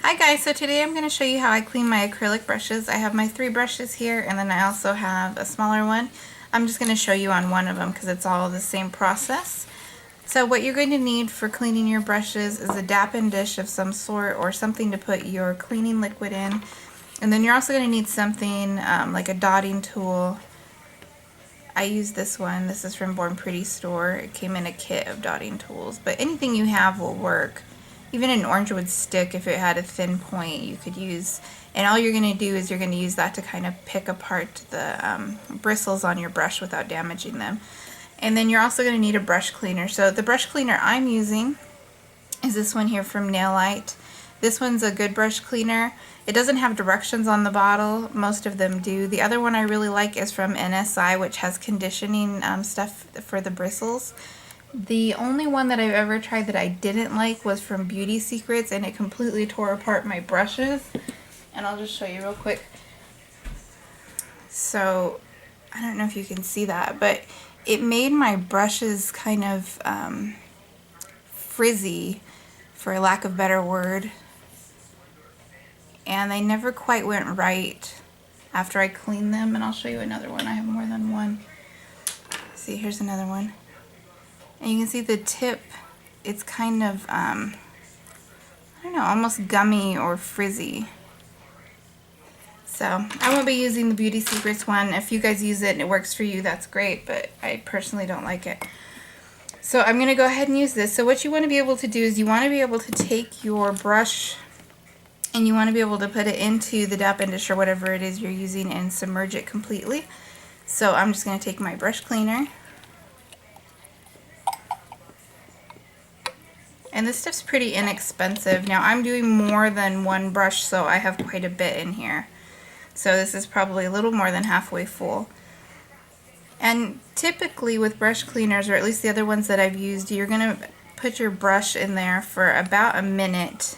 Hi guys, so today I'm going to show you how I clean my acrylic brushes. I have my 3 brushes here, and then I also have a smaller one. I'm just going to show you on one of them because it's all the same process. So what you're going to need for cleaning your brushes is a dappen dish of some sort or something to put your cleaning liquid in. And then you're also going to need something like a dotting tool. I use this one. This is from Born Pretty store. It came in a kit of dotting tools, but anything you have will work. Even an orange wood stick, if it had a thin point, you could use. And all you're going to do is you're going to use that to kind of pick apart the bristles on your brush without damaging them. And then you're also going to need a brush cleaner. So the brush cleaner I'm using is this one here from Nailite. This one's a good brush cleaner. It doesn't have directions on the bottle. Most of them do. The other one I really like is from NSI, which has conditioning stuff for the bristles. The only one that I've ever tried that I didn't like was from Beauty Secrets, and it completely tore apart my brushes. And I'll just show you real quick. So, I don't know if you can see that, but it made my brushes kind of frizzy, for lack of a better word. And they never quite went right after I cleaned them. And I'll show you another one. I have more than one. See, here's another one. And you can see the tip, it's kind of, I don't know, almost gummy or frizzy. So, I won't be using the Beauty Secrets one. If you guys use it and it works for you, that's great, but I personally don't like it. So, I'm going to go ahead and use this. So, what you want to be able to do is you want to be able to take your brush and you want to be able to put it into the dappen dish or whatever it is you're using and submerge it completely. So, I'm just going to take my brush cleaner. And this stuff's pretty inexpensive. Now I'm doing more than one brush, so I have quite a bit in here. So this is probably a little more than halfway full. And typically with brush cleaners, or at least the other ones that I've used, you're going to put your brush in there for about a minute.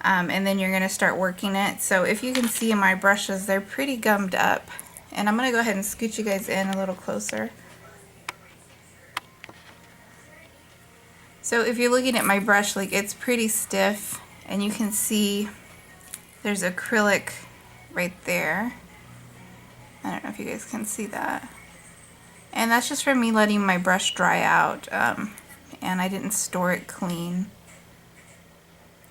And then you're going to start working it. So if you can see in my brushes, they're pretty gummed up. And I'm going to go ahead and scoot you guys in a little closer. So if you're looking at my brush, like, it's pretty stiff, and you can see there's acrylic right there. I don't know if you guys can see that. And that's just from me letting my brush dry out, and I didn't store it clean.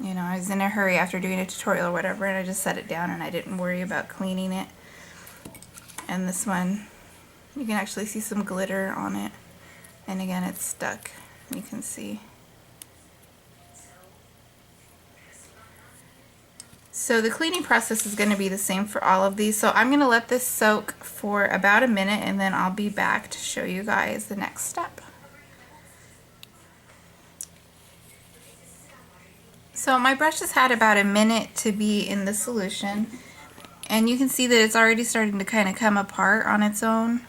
You know, I was in a hurry after doing a tutorial or whatever, and I just set it down and I didn't worry about cleaning it. And this one, you can actually see some glitter on it. And again, it's stuck. You can see. So the cleaning process is going to be the same for all of these. So I'm going to let this soak for about a minute, and then I'll be back to show you guys the next step. So my brush has had about a minute to be in the solution, and you can see that it's already starting to kind of come apart on its own.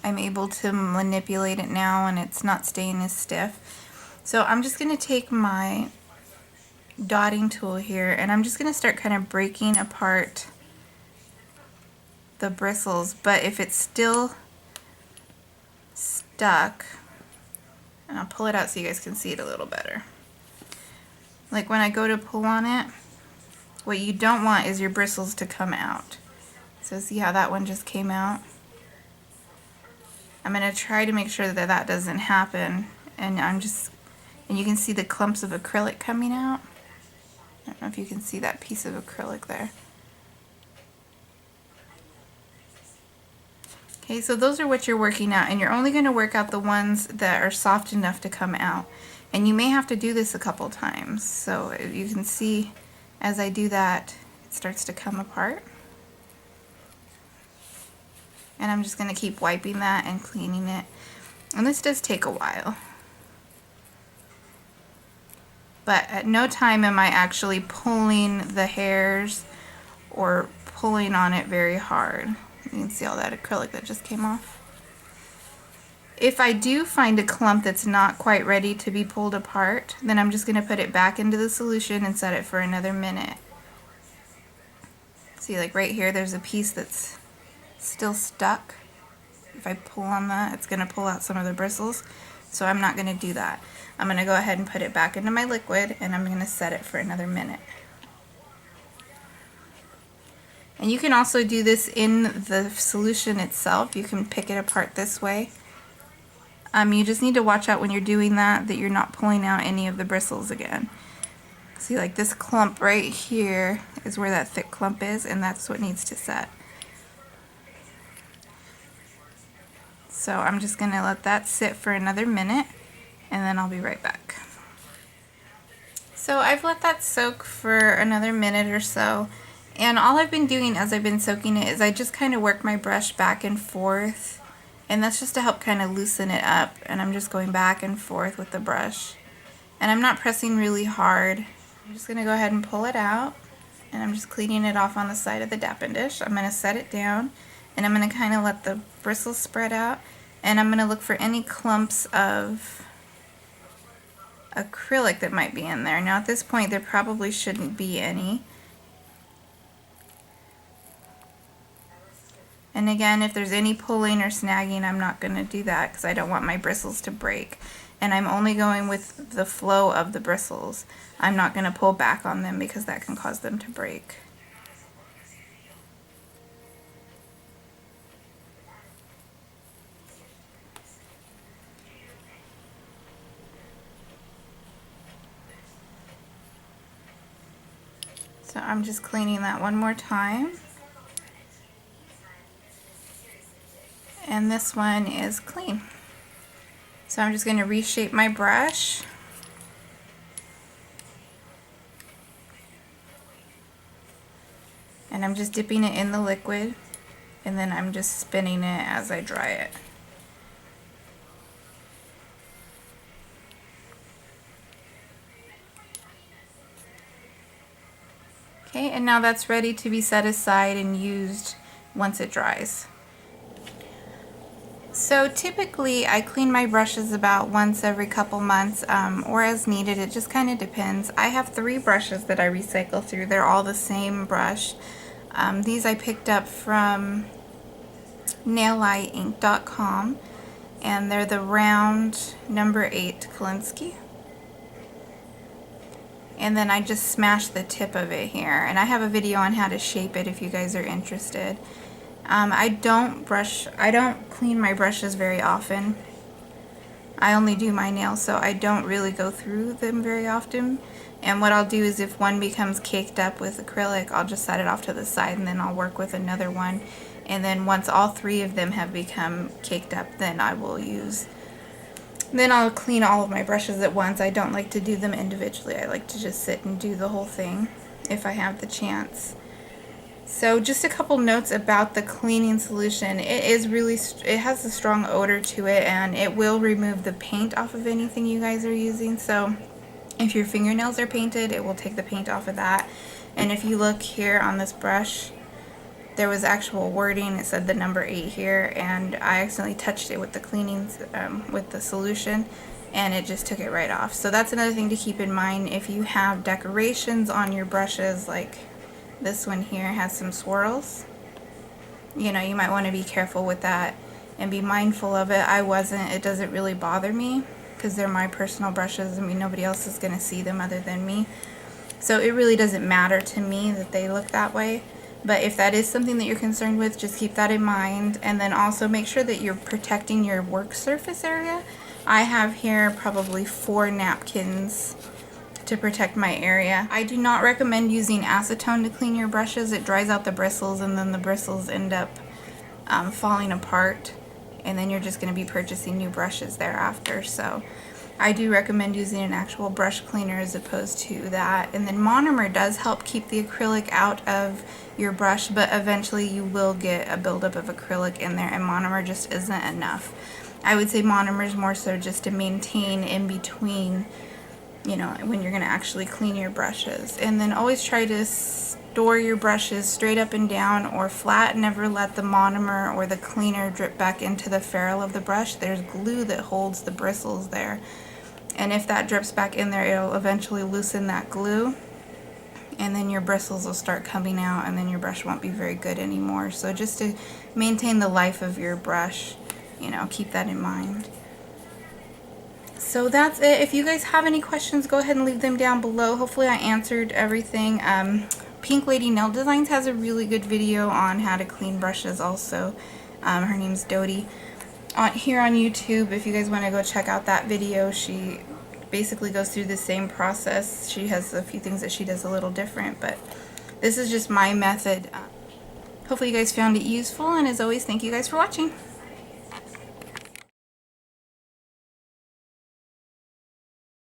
I'm able to manipulate it now and it's not staying as stiff. So I'm just going to take my dotting tool here and I'm just going to start kind of breaking apart the bristles. But if it's still stuck, and I'll pull it out so you guys can see it a little better. Like when I go to pull on it, what you don't want is your bristles to come out. So see how that one just came out? I'm going to try to make sure that that doesn't happen, and you can see the clumps of acrylic coming out. I don't know if you can see that piece of acrylic there. Okay, so those are what you're working out, and you're only going to work out the ones that are soft enough to come out. And you may have to do this a couple times. So you can see as I do that, it starts to come apart. And I'm just going to keep wiping that and cleaning it. And this does take a while. But at no time am I actually pulling the hairs or pulling on it very hard. You can see all that acrylic that just came off. If I do find a clump that's not quite ready to be pulled apart, then I'm just going to put it back into the solution and set it for another minute. See, like right here, there's a piece that's still stuck. If I pull on that, it's going to pull out some of the bristles. So I'm not going to do that. I'm going to go ahead and put it back into my liquid, and I'm going to set it for another minute. And you can also do this in the solution itself. You can pick it apart this way. You just need to watch out when you're doing that you're not pulling out any of the bristles again. See, like this clump right here is where that thick clump is, and that's what needs to set. So I'm just going to let that sit for another minute, and then I'll be right back. So I've let that soak for another minute or so, and all I've been doing as I've been soaking it is I just kind of work my brush back and forth, and that's just to help kind of loosen it up, and I'm just going back and forth with the brush. And I'm not pressing really hard. I'm just going to go ahead and pull it out, and I'm just cleaning it off on the side of the dappen dish. I'm going to set it down, and I'm going to kind of let the bristles spread out, and I'm going to look for any clumps of acrylic that might be in there. Now at this point there probably shouldn't be any. And again, if there's any pulling or snagging, I'm not going to do that because I don't want my bristles to break. And I'm only going with the flow of the bristles. I'm not going to pull back on them because that can cause them to break. So I'm just cleaning that one more time. And this one is clean. So I'm just going to reshape my brush. And I'm just dipping it in the liquid, and then I'm just spinning it as I dry it. Okay, and now that's ready to be set aside and used once it dries. So typically I clean my brushes about once every couple months or as needed. It just kind of depends. I have 3 brushes that I recycle through. They're all the same brush. These I picked up from nailiteink.com, and they're the round number 8 Kolinsky. And then I just smashed the tip of it here, and I have a video on how to shape it if you guys are interested. I don't clean my brushes very often. I only do my nails, so I don't really go through them very often. And what I'll do is if one becomes caked up with acrylic, I'll just set it off to the side, and then I'll work with another one. And then once all 3 of them have become caked up, then I'll clean all of my brushes at once. I don't like to do them individually. I like to just sit and do the whole thing if I have the chance. So just a couple notes about the cleaning solution. It has a strong odor to it, and it will remove the paint off of anything you guys are using. So if your fingernails are painted, it will take the paint off of that. And if you look here on this brush, there was actual wording. It said the number 8 here, and I accidentally touched it with the with the solution, and it just took it right off. So that's another thing to keep in mind. If you have decorations on your brushes, like this one here has some swirls, you might want to be careful with that and be mindful of it. It doesn't really bother me because they're my personal brushes. I mean, nobody else is going to see them other than me. So it really doesn't matter to me that they look that way. But if that is something that you're concerned with, just keep that in mind. And then also make sure that you're protecting your work surface area. I have here probably 4 napkins to protect my area. I do not recommend using acetone to clean your brushes. It dries out the bristles, and then the bristles end up falling apart, and then you're just going to be purchasing new brushes thereafter. So I do recommend using an actual brush cleaner as opposed to that. And then monomer does help keep the acrylic out of your brush, but eventually you will get a buildup of acrylic in there, and monomer just isn't enough. I would say monomer is more so just to maintain in between, when you're going to actually clean your brushes. And then always try to store your brushes straight up and down or flat. Never let the monomer or the cleaner drip back into the ferrule of the brush. There's glue that holds the bristles there. And if that drips back in there, it'll eventually loosen that glue, and then your bristles will start coming out, and then your brush won't be very good anymore. So just to maintain the life of your brush, keep that in mind. So that's it. If you guys have any questions, go ahead and leave them down below. Hopefully I answered everything. Pink Lady Nail Designs has a really good video on how to clean brushes also. Her name's Dodie. Here on YouTube, if you guys want to go check out that video, she basically goes through the same process. She has a few things that she does a little different, but this is just my method. Hopefully you guys found it useful, and as always, thank you guys for watching.